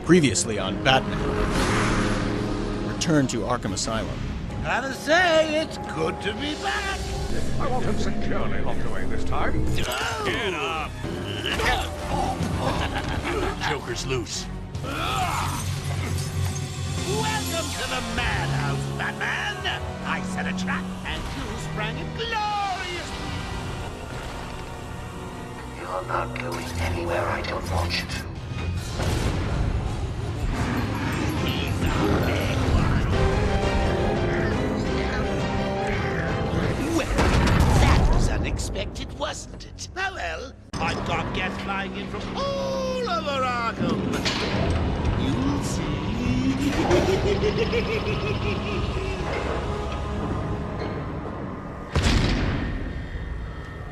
Previously on Batman. Return to Arkham Asylum. Gotta say, it's good to be back. I wasn't securely locked away this time. Get up! Joker's loose. Welcome to the madhouse, Batman. I set a trap, and you sprang it gloriously. You're not going anywhere I don't want you to. He's a big one. Well, that was unexpected, wasn't it? Oh well, I've got guests flying in from all over Arkham. You'll see.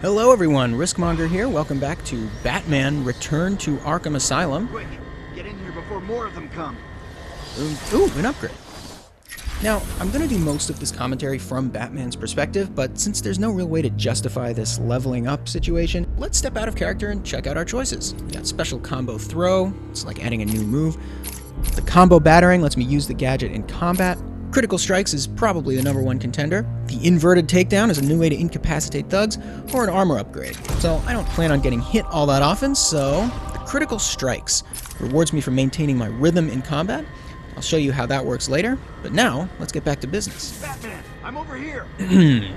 Hello everyone, Riskmonger here. Welcome back to Batman Return to Arkham Asylum. Quick, get in here before more of them come. Ooh, an upgrade. Now, I'm going to do most of this commentary from Batman's perspective, but since there's no real way to justify this leveling up situation, let's step out of character and check out our choices. We got Special Combo Throw, it's like adding a new move. The Combo Battering lets me use the gadget in combat. Critical Strikes is probably the #1 contender. The Inverted Takedown is a new way to incapacitate thugs, or an armor upgrade. So I don't plan on getting hit all that often, so the Critical Strikes rewards me for maintaining my rhythm in combat. I'll show you how that works later, but now, let's get back to business. Batman, I'm over here.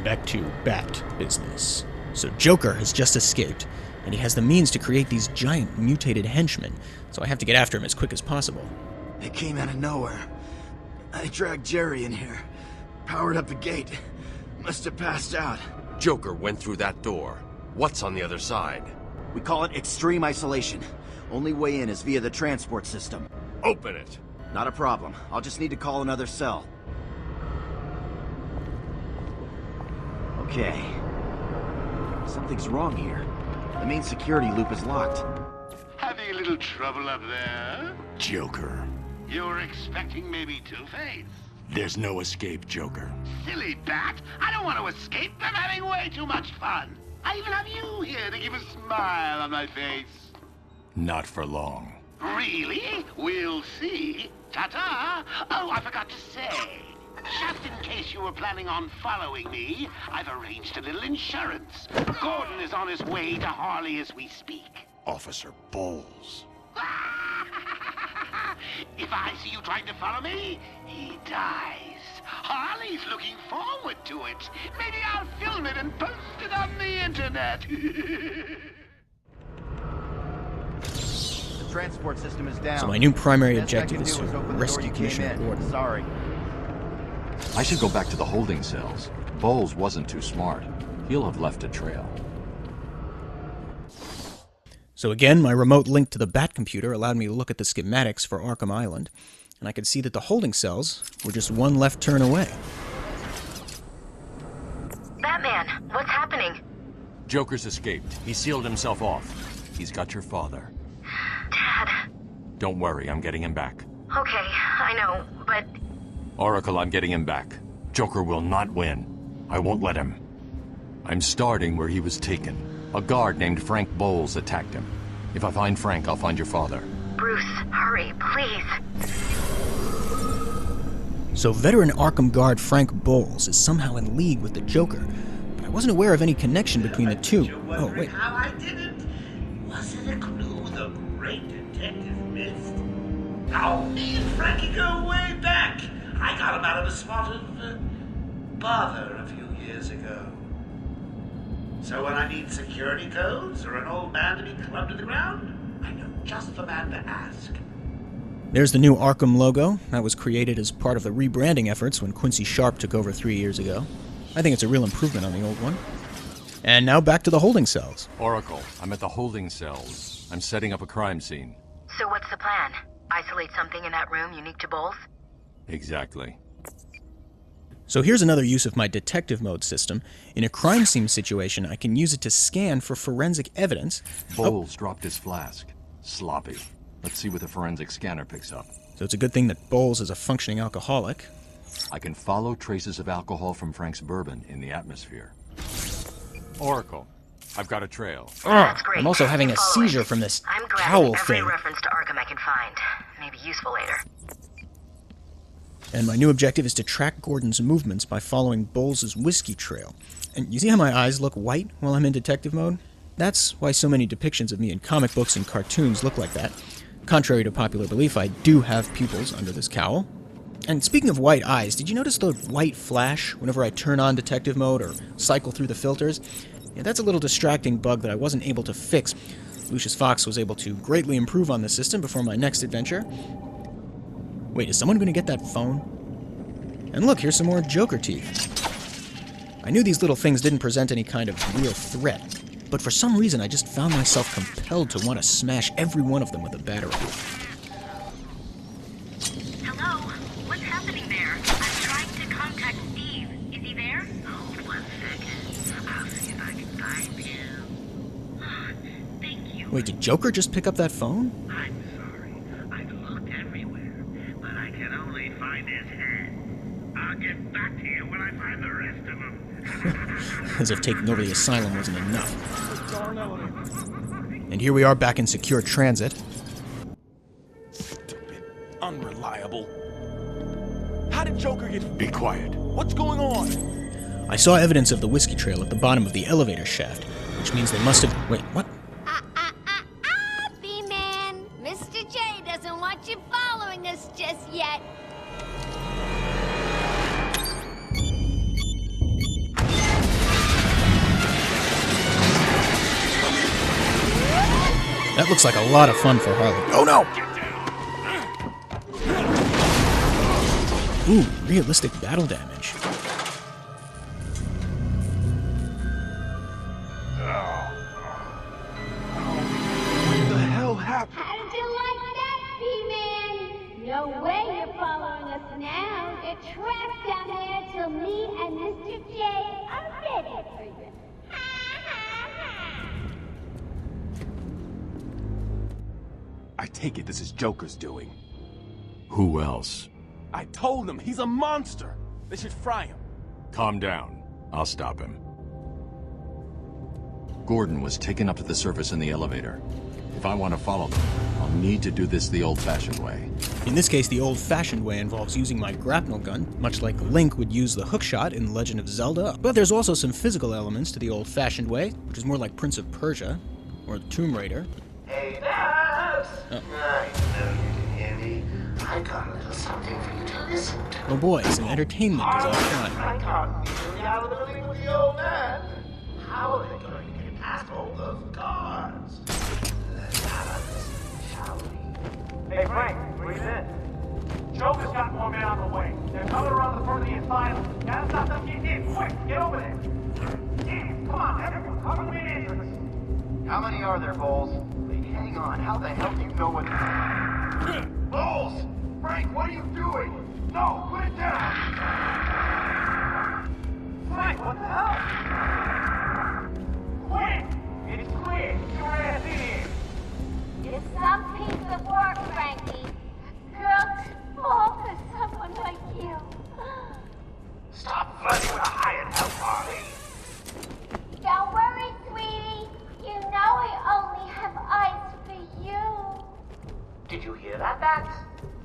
Back to bat business. So Joker has just escaped, and he has the means to create these giant mutated henchmen, so I have to get after him as quick as possible. It came out of nowhere. I dragged Jerry in here, powered up the gate. Must have passed out. Joker went through that door. What's on the other side? We call it extreme isolation. Only way in is via the transport system. Open it! Not a problem. I'll just need to call another cell. Okay. Something's wrong here. The main security loop is locked. Having a little trouble up there? Joker. You were expecting maybe Two-Face? There's no escape, Joker. Silly bat! I don't want to escape. I'm having way too much fun. I even have you here to keep a smile on my face. Not for long. Really? We'll see. Ta-ta! Oh, I forgot to say. Just in case you were planning on following me, I've arranged a little insurance. Gordon is on his way to Harley as we speak. Officer Bowles. If I see you trying to follow me, he dies. Harley's looking forward to it. Maybe I'll film it and post it on the internet. The transport system is down. So my new primary Best I objective can is do to open the door rescue you came Commissioner in. Gordon. Sorry. I should go back to the holding cells. Bowles wasn't too smart. He'll have left a trail. So again, my remote link to the Bat computer allowed me to look at the schematics for Arkham Island, and I could see that the holding cells were just one left turn away. Batman, what's happening? Joker's escaped. He sealed himself off. He's got your father. Dad. Don't worry, I'm getting him back. Okay, I know, but... Oracle, I'm getting him back. Joker will not win. I won't let him. I'm starting where he was taken. A guard named Frank Bowles attacked him. If I find Frank, I'll find your father. Bruce, hurry, please. So veteran Arkham guard Frank Bowles is somehow in league with the Joker, but I wasn't aware of any connection between the two. Oh, wait. How I did it? Was it a clue the great detective missed? Oh, me and Frankie go way back. I got him out of a spot of bother a few years ago. So when I need security codes or an old man to be clubbed to the ground, I know just the man to ask. There's the new Arkham logo. That was created as part of the rebranding efforts when Quincy Sharp took over 3 years ago. I think it's a real improvement on the old one. And now back to the holding cells. Oracle, I'm at the holding cells. I'm setting up a crime scene. So what's the plan? Isolate something in that room unique to Bowles? Exactly. So here's another use of my detective mode system. In a crime scene situation, I can use it to scan for forensic evidence. Bowles dropped his flask. Sloppy. Let's see what the forensic scanner picks up. So it's a good thing that Bowles is a functioning alcoholic. I can follow traces of alcohol from Frank's bourbon in the atmosphere. Oracle, I've got a trail. That's great. I'm also having a Follow it. seizure from this I'm grabbing cowl every thing. reference to Arkham I can find. May be useful later. And my new objective is to track Gordon's movements by following Bowles' whiskey trail. And you see how my eyes look white while I'm in detective mode? That's why so many depictions of me in comic books and cartoons look like that. Contrary to popular belief, I do have pupils under this cowl. And speaking of white eyes, did you notice the white flash whenever I turn on detective mode or cycle through the filters? Yeah, that's a little distracting bug that I wasn't able to fix. Lucius Fox was able to greatly improve on the system before my next adventure. Wait, is someone going to get that phone? And look, here's some more Joker teeth. I knew these little things didn't present any kind of real threat, but for some reason I just found myself compelled to want to smash every one of them with a battery. Hello? What's happening there? I'm trying to contact Steve. Is he there? Hold 1 second. I'll see if I can find him. Thank you. Wait, did Joker just pick up that phone? I'm sorry. I've looked everywhere, but I can only find his head. I'll get back to you when I find the rest of them. As if taking over the asylum wasn't enough. And here we are back in secure transit. Stupid. Unreliable. How did Joker get... Be quiet. What's going on? I saw evidence of the whiskey trail at the bottom of the elevator shaft, which means they must have... Wait, what? B-Man. Mr. J doesn't want you following us just yet. That looks like a lot of fun for Harley. Oh no! Ooh, realistic battle damage. What the hell happened? How'd you like that, B-Man? No way you're following us now. You're trapped down there till me and Mr. J are ready for you. I take it this is Joker's doing. Who else? I told him he's a monster. They should fry him. Calm down. I'll stop him. Gordon was taken up to the surface in the elevator. If I want to follow them, I'll need to do this the old-fashioned way. In this case, the old-fashioned way involves using my grapnel gun, much like Link would use the hookshot in Legend of Zelda. But there's also some physical elements to the old-fashioned way, which is more like Prince of Persia, or Tomb Raider. Hey, Babs! Oh. I know you can hear me. I got a little something for you to listen to. Oh boy, some entertainment is all fun. I can't be out of the building with the old man. How are they going to get past all those guards? Let's have a listen, shall we? Hey, Frank, breathe in. Joker's got more men on the way. They're coming around the front of the asylum. Gotta stop them getting in. Quick, get over there. Yeah, come on, everyone, cover the main entrance. How many are there, Bowles? Wait, hang on. How the hell do you know what... Bowles! Frank, what are you doing? No, put it down! Frank, what the hell? Quick! It's clear. Get your ass in here. It's some piece of work, Frankie. Girls fall for someone like you. Stop flirting with a hired help, Harley. Don't worry, sweetie. You know we only have eyes for you. Did you hear that, Bats?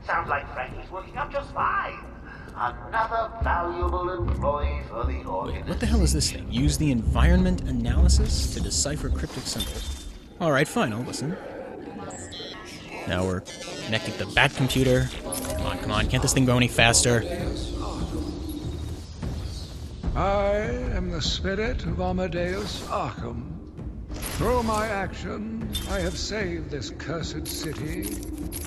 Sounds like Frankie's working out just fine. Another valuable employee for the organization. Wait, what the hell is this thing? Use the environment analysis to decipher cryptic symbols. Alright, fine, I'll listen. Now we're connecting to the Bat computer. Come on, can't this thing go any faster? I am the spirit of Amadeus Arkham. Through my actions, I have saved this cursed city.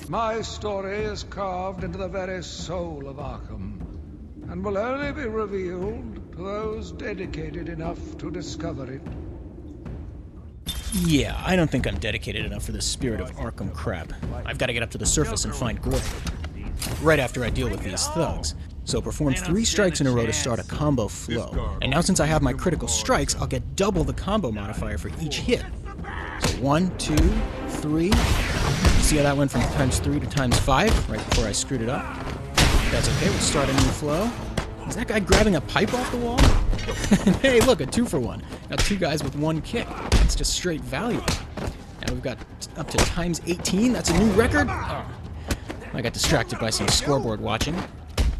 My story is carved into the very soul of Arkham, and will only be revealed to those dedicated enough to discover it. Yeah, I don't think I'm dedicated enough for this spirit of Arkham crap. I've got to get up to the surface and find Gordon. Right after I deal with these thugs. So perform 3 strikes in a row to start a combo flow. And now since I have my critical strikes, I'll get double the combo modifier for each hit. So 1, 2, 3. See how that went from ×3 to ×5 right before I screwed it up? That's okay, we'll start a new flow. Is that guy grabbing a pipe off the wall? Hey, look, a 2-for-1. Got 2 guys with 1 kick. That's just straight value. Now we've got up to ×18. That's a new record. Oh. I got distracted by some scoreboard watching.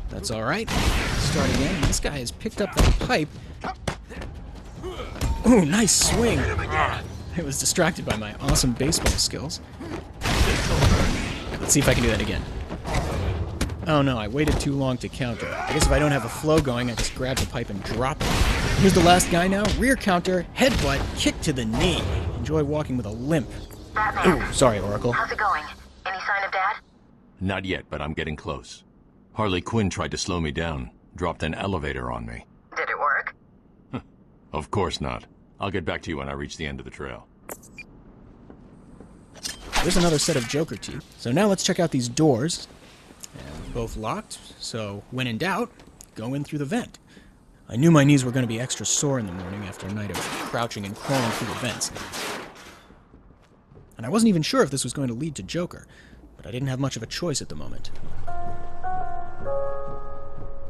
That's alright. Start again. This guy has picked up that pipe. Ooh, nice swing. I was distracted by my awesome baseball skills. Let's see if I can do that again. Oh no, I waited too long to counter. I guess if I don't have a flow going, I just grab the pipe and drop it. Here's the last guy now. Rear counter, headbutt, kick to the knee. Enjoy walking with a limp. Batman. Ooh, sorry, Oracle. How's it going? Any sign of Dad? Not yet, but I'm getting close. Harley Quinn tried to slow me down, dropped an elevator on me. Did it work? Of course not. I'll get back to you when I reach the end of the trail. There's another set of Joker teeth. So now let's check out these doors. And both locked, so when in doubt, go in through the vent. I knew my knees were going to be extra sore in the morning after a night of crouching and crawling through the vents. And I wasn't even sure if this was going to lead to Joker, but I didn't have much of a choice at the moment.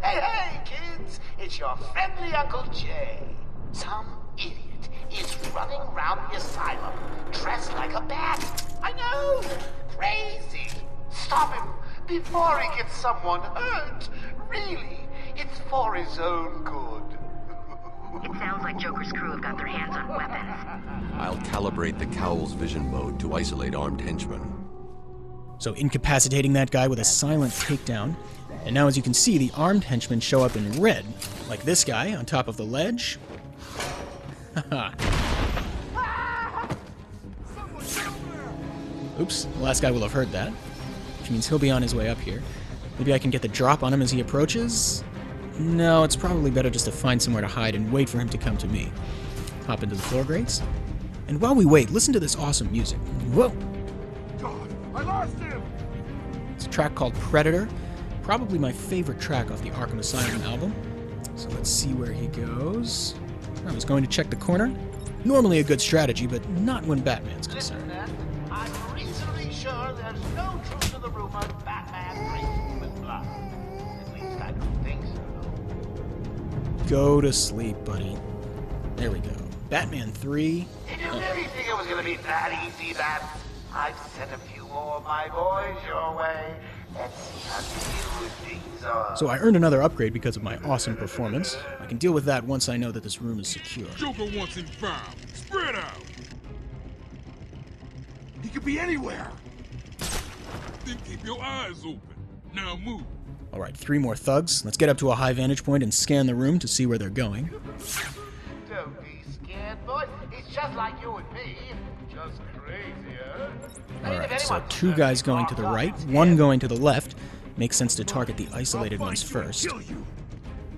Hey, kids! It's your friendly Uncle Jay. Some idiot is running around the asylum dressed like a bat. I know! Crazy! Stop him before he gets someone hurt. Really, it's for his own good. It sounds like Joker's crew have got their hands on weapons. I'll calibrate the Cowl's vision mode to isolate armed henchmen. So incapacitating that guy with a silent takedown. And now as you can see, the armed henchmen show up in red. Like this guy on top of the ledge. Haha. Oops, the last guy will have heard that. Which means he'll be on his way up here. Maybe I can get the drop on him as he approaches? No, it's probably better just to find somewhere to hide and wait for him to come to me. Hop into the floor grates. And while we wait, listen to this awesome music. Whoa! God, I lost him! It's a track called Predator. Probably my favorite track off the Arkham Asylum album. So let's see where he goes. I was going to check the corner. Normally a good strategy, but not when Batman's concerned. Listen, I'm reasonably sure there's no truth to the rumor Batman drinks human blood. At least I don't think so. Go to sleep, buddy. There we go. Batman 3. Did you really think it was going to be that easy, Bat? I've sent a few more of my boys your way. Let's see how you deal with things are. So I earned another upgrade because of my awesome performance. I can deal with that once I know that this room is secure. Joker wants him found. Spread out. He could be anywhere. Then keep your eyes open. Now move. Alright, 3 more thugs. Let's get up to a high vantage point and scan the room to see where they're going. Don't be scared, boy. It's just like you and me. Just crazier. Alright, so 2 guys going to the right, 1 going to the left. Makes sense to target the isolated ones first.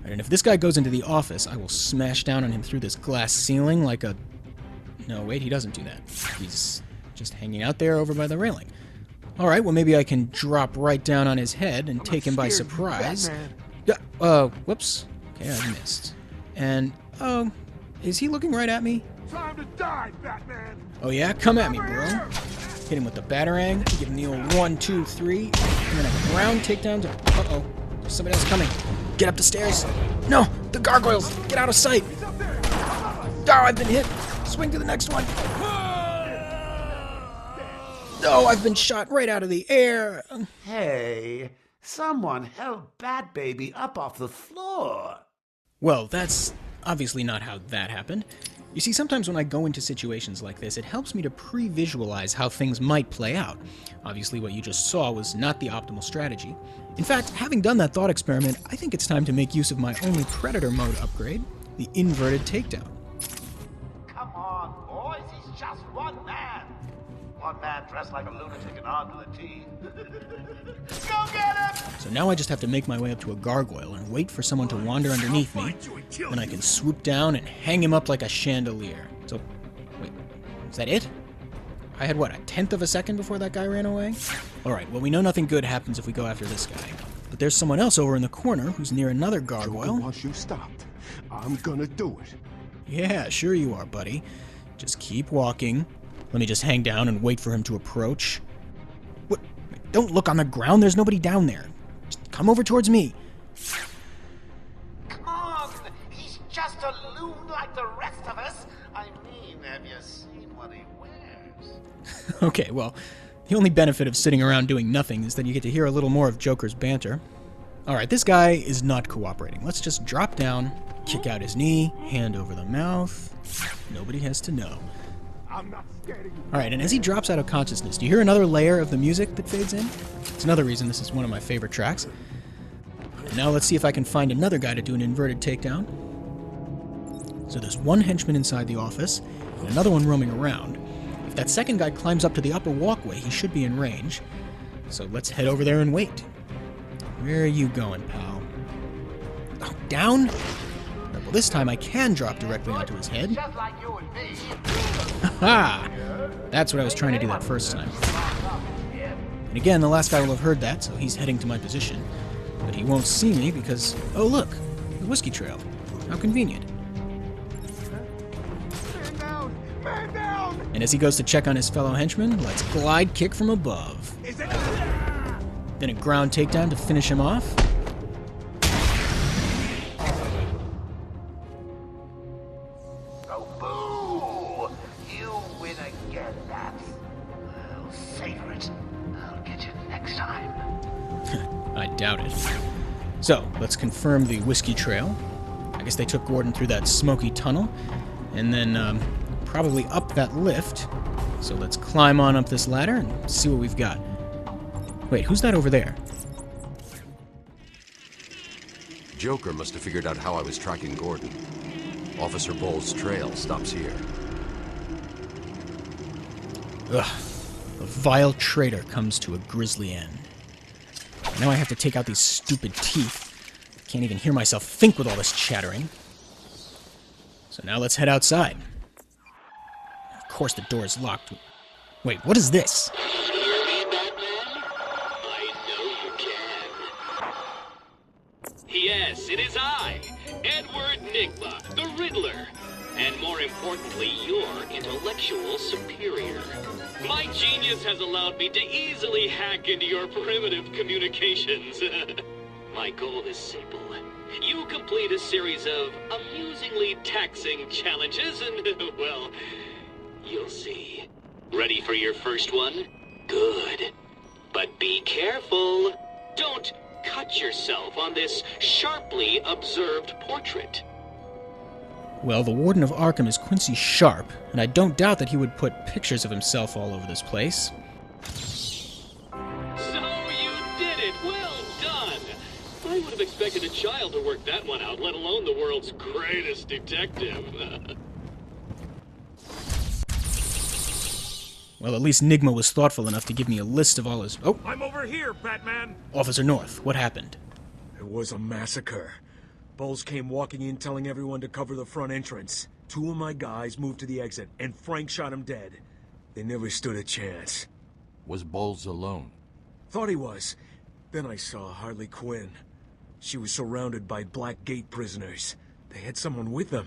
And if this guy goes into the office, I will smash down on him through this glass ceiling like a... No, wait, he doesn't do that. He's just hanging out there over by the railing. Alright, well maybe I can drop right down on his head and take him by surprise. Whoops. Okay, I missed. And, is he looking right at me? Time to die, Batman! Oh yeah? Come at me, bro. Hit him with the Batarang, give him the old 1, 2, 3, and then a ground takedown to... Uh-oh. There's somebody else coming. Get up the stairs. No! The gargoyles! Get out of sight! Oh, I've been hit! Swing to the next one! Oh, I've been shot right out of the air! Hey, someone help Bat Baby up off the floor. Well, that's obviously not how that happened. You see, sometimes when I go into situations like this, it helps me to pre-visualize how things might play out. Obviously, what you just saw was not the optimal strategy. In fact, having done that thought experiment, I think it's time to make use of my only Predator mode upgrade, the inverted takedown. Come on, boys, he's just one man. One man dressed like a lunatic and armed with a T. Go get him! So now I just have to make my way up to a gargoyle and wait for someone to wander underneath me. Then I can swoop down and hang him up like a chandelier. So, wait, is that it? I had, what, 1/10 of a second before that guy ran away? Alright, well we know nothing good happens if we go after this guy. But there's someone else over in the corner who's near another gargoyle. Once you stopped, I'm gonna do it. Yeah, sure you are, buddy. Just keep walking. Let me just hang down and wait for him to approach. What? Don't look on the ground, there's nobody down there. Just come over towards me. Come on! He's just a loon like the rest of us. I mean, have you seen what he wears? Okay, well, The only benefit of sitting around doing nothing is that you get to hear a little more of Joker's banter. Alright, this guy is not cooperating. Let's just drop down, kick out his knee, hand over the mouth. Nobody has to know. Alright, and as he drops out of consciousness, do you hear another layer of the music that fades in? It's another reason this is one of my favorite tracks. And now let's see if I can find another guy to do an inverted takedown. So there's one henchman inside the office, and another one roaming around. If that second guy climbs up to the upper walkway, he should be in range. So let's head over there and wait. Where are you going, pal? Oh, down? Well, this time I can drop directly onto his head. Aha! That's what I was trying to do that first time. And again, the last guy will have heard that, so he's heading to my position. But he won't see me because... Oh, look! The whiskey trail. How convenient. And as he goes to check on his fellow henchman, let's glide kick from above. Then a ground takedown to finish him off. Oh, boo! You win again, Naps. I'll savor it. I'll get you next time. I doubt it. So, let's confirm the whiskey trail. I guess they took Gordon through that smoky tunnel, and then probably up that lift. So let's climb on up this ladder and see what we've got. Wait, who's that over there? Joker must have figured out how I was tracking Gordon. Officer Bowles' trail stops here. Ugh. A vile traitor comes to a grisly end. Now I have to take out these stupid teeth. Can't even hear myself think with all this chattering. So now let's head outside. Of course the door is locked. Wait, what is this? Yes, it is I, Edward Nygma, the Riddler, and more importantly, your intellectual superior. My genius has allowed me to easily hack into your primitive communications. My goal is simple. You complete a series of amusingly taxing challenges and, well, you'll see. Ready for your first one? Good. But be careful. Don't cut yourself on this sharply observed portrait. Well, the Warden of Arkham is Quincy Sharp, and I don't doubt that he would put pictures of himself all over this place. So you did it! Well done! I would have expected a child to work that one out, let alone the world's greatest detective. Well, at least Nygma was thoughtful enough to give me a list of all his... Oh! I'm over here, Batman! Officer North, what happened? It was a massacre. Bowles came walking in telling everyone to cover the front entrance. 2 of my guys moved to the exit, and Frank shot him dead. They never stood a chance. Was Bowles alone? Thought he was. Then I saw Harley Quinn. She was surrounded by Black Gate prisoners. They had someone with them.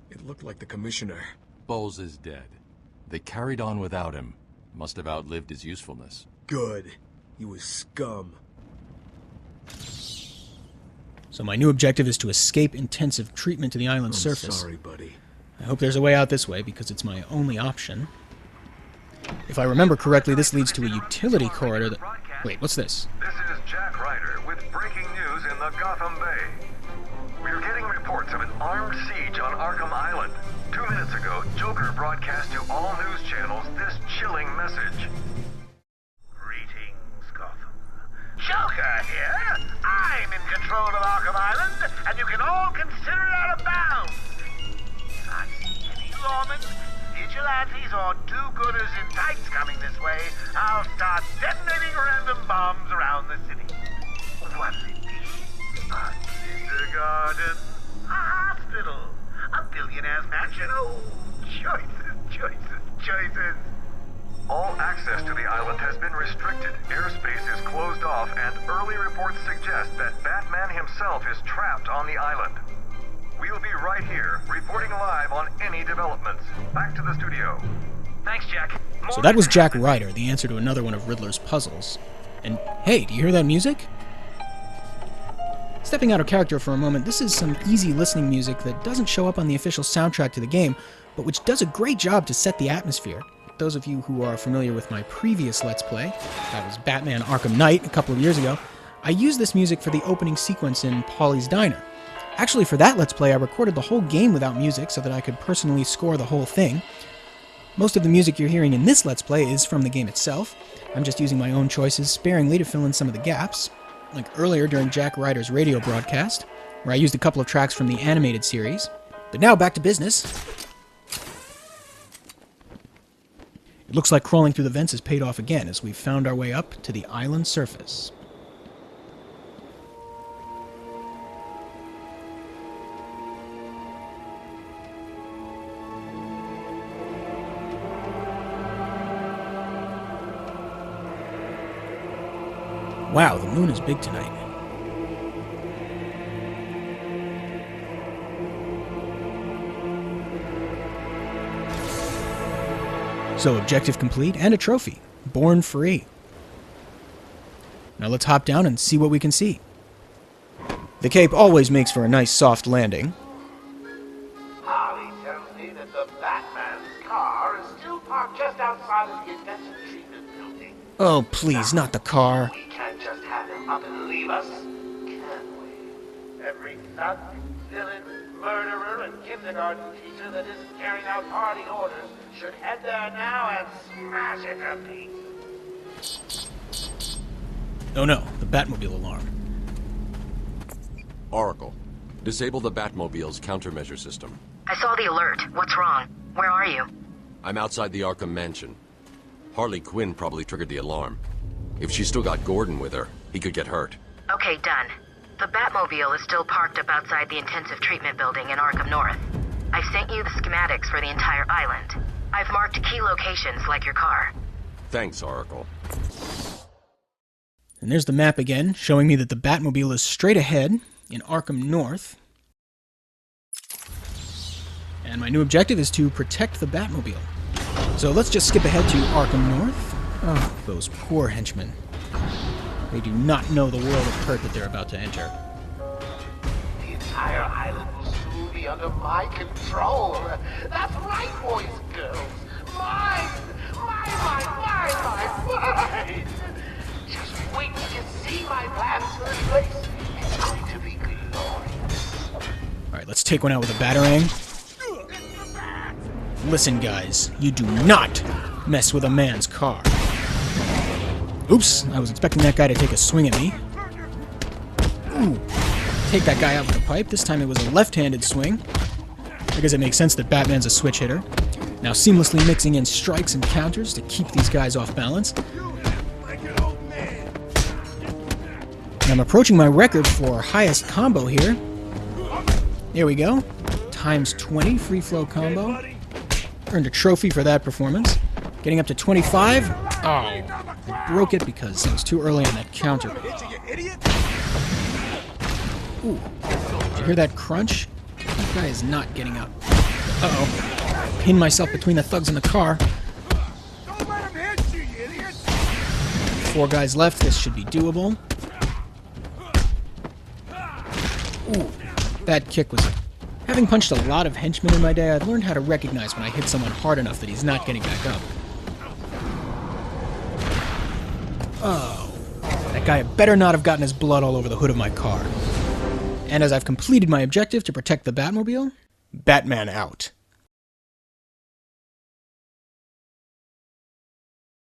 It looked like the commissioner. Bowles is dead. They carried on without him. Must have outlived his usefulness. Good. He was scum. So my new objective is to escape intensive treatment to the island's surface. Sorry, buddy. I hope there's a way out this way, because it's my only option. If I remember correctly, this leads to a utility corridor that... Wait, what's this? This is Jack Ryder with breaking news in the Gotham Bay. We're getting reports of an armed siege on Arkham Island. 2 minutes ago, Joker broadcast to all news channels this chilling message. Greetings, Gotham. Joker here. I'm in control of Arkham Island, and you can all consider it out of bounds. If I see any lawmen, vigilantes, or do-gooders in tights coming this way, I'll start detonating random bombs around the city. What'll it be? A kindergarten? A hospital? A billionaire's mansion? Oh, choices, choices, choices. All access to the island has been restricted. Airspace is closed off, and early reports suggest that Batman himself is trapped on the island. We'll be right here, reporting live on any developments. Back to the studio. Thanks, Jack. So that was Jack Ryder, the answer to another one of Riddler's puzzles. And hey, do you hear that music? Stepping out of character for a moment, this is some easy listening music that doesn't show up on the official soundtrack to the game, but which does a great job to set the atmosphere. those of you who are familiar with my previous Let's Play, that was Batman Arkham Knight a couple of years ago, I used this music for the opening sequence in Polly's Diner. Actually, for that Let's Play, I recorded the whole game without music so that I could personally score the whole thing. Most of the music you're hearing in this Let's Play is from the game itself. I'm just using my own choices sparingly to fill in some of the gaps, like earlier during Jack Ryder's radio broadcast, where I used a couple of tracks from the animated series. But now back to business. It looks like crawling through the vents has paid off again as we've found our way up to the island surface. Wow, the moon is big tonight. So, objective complete and a trophy. Born free. Now let's hop down and see what we can see. The cape always makes for a nice soft landing. Harley tells me that the Batman's car is still parked just outside of the intensive treatment building. Oh, please, not the car. We can't just have him up and leave us, can we? Every thug, villain, murderer, and kindergarten teacher that isn't carrying out party orders should head there now and smash it to pieces. Oh no, the Batmobile alarm. Oracle, disable the Batmobile's countermeasure system. I saw the alert. What's wrong? Where are you? I'm outside the Arkham Mansion. Harley Quinn probably triggered the alarm. If she's still got Gordon with her, he could get hurt. Okay, done. The Batmobile is still parked up outside the intensive treatment building in Arkham North. I sent you the schematics for the entire island. I've marked key locations like your car. Thanks, Oracle. And there's the map again, showing me that the Batmobile is straight ahead in Arkham North. And my new objective is to protect the Batmobile. So let's just skip ahead to Arkham North. Oh, those poor henchmen. They do not know the world of hurt that they're about to enter. The entire island will soon be under my control. That's right, boys and girls. Mine! Mine! Just wait till you see my plans for this place. It's going to be glorious. Alright, let's take one out with a batarang. Listen, guys, you do not mess with a man's car. Oops, I was expecting that guy to take a swing at me. Ooh, take that guy out with a pipe. This time it was a left-handed swing. I guess it makes sense that Batman's a switch hitter. Now seamlessly mixing in strikes and counters to keep these guys off balance. And I'm approaching my record for highest combo here. There we go. Times 20 free flow combo. Earned a trophy for that performance. Getting up to 25. Oh, I broke it because it was too early on that counter. Ooh, did you hear that crunch? That guy is not getting up. Uh-oh. Pinned myself between the thugs in the car. 4 guys left. This should be doable. Ooh, that kick was... Having punched a lot of henchmen in my day, I've learned how to recognize when I hit someone hard enough that he's not getting back up. Oh, that guy better not have gotten his blood all over the hood of my car. And as I've completed my objective to protect the Batmobile, Batman out.